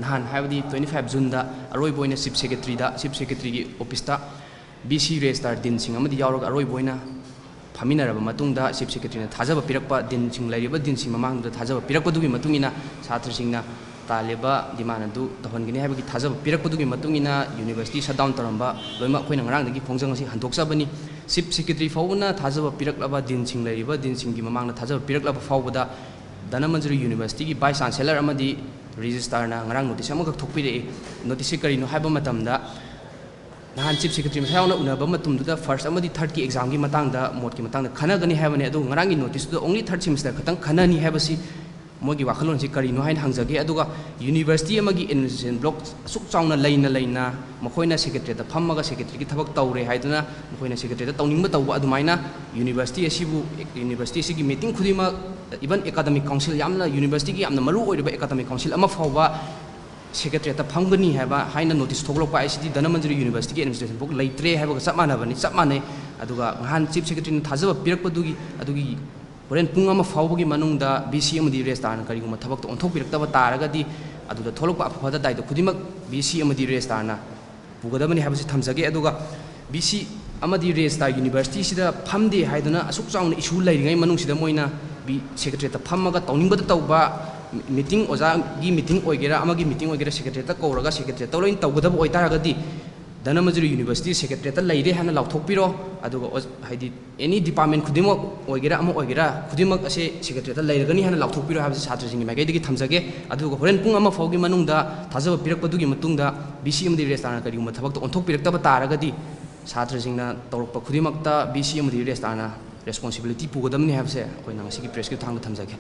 nahan haibadi 25 June da aroi boina chief secretary gi office ta BC register din sing amadi yaurog aroi boina famina raba matungda chief secretary na thajaba pirakpa din sing lairiba din sing mamang da thajaba pirakpa dugi matungina chhatri singna taleba dimana du tahongini haibagi thajaba pirakpa dugi matungina university shutdown taramba loima khoina ngarang dagi phongjang asi handokjabani chief secretary fauna thajaba piraklaba din sing lairiba din sing gi mamang na thajaba piraklaba fawbada Dhanamantri University ki vice chancellor amadi registrar na ngarang notice amaka thokpire notice kari no haiba matamda nahan chief secretary masauna unaba matumda first amadi third ki exam gi matangda mode ki matangda khana gani haibane adu ngarang gi notice do only third semester khatang khana ni haibasi mogi wakhalon si kari no hain hangjage aduga university amagi administration block suk chauna leina makoina secretary da phammaga secretary ki thabak tawre haiduna makoina secretary da tawningba tawba adumaina university asibu university sigi meeting khudima even academic council yamna university ki yamna maru oiriba academic council ama fawba secretary ta phamgani haba haina notice thoglokpa ICT Dhanamantri University ki administration block leitre haba chapmana bani chapmane aduga han chief secretary na thajaba pirakpa dugi adugi horen pung ama fawbagi manungda BC amadi registrar na kariguma thabak to onthok piraktaba taragadi aduda tholokpa afada daida khudimak BC amadi registrar na pugadabani habasi thamjage aduga BC amadi registrar university sida phamde haiduna asuk chauna issue lairingai manung sida moina bi secretary ta phammaga tawningbada tawba meeting oja gi meeting oigera amagi meeting oigera secretary ta koraga secretary ta loin tawgadaba oitaragadi Dhanamantri University secretary ta laire hana lauthokpiro aduga haidi any department khudimok oigera ama oigera khudimak ase secretary ta lairagani hana lauthokpiro habse chhatri singi magai digi thamjage aduga horen pung ama fawgi manungda thajaba pirakpa dugi matungda BC amadi registrar na kariguma thabak to onthok piraktaba taragadi chhatri singna tawrokpa khudimakta BC amadi registrar na responsibility pugadamni habse koina ngasi ki press ki thangda thamjage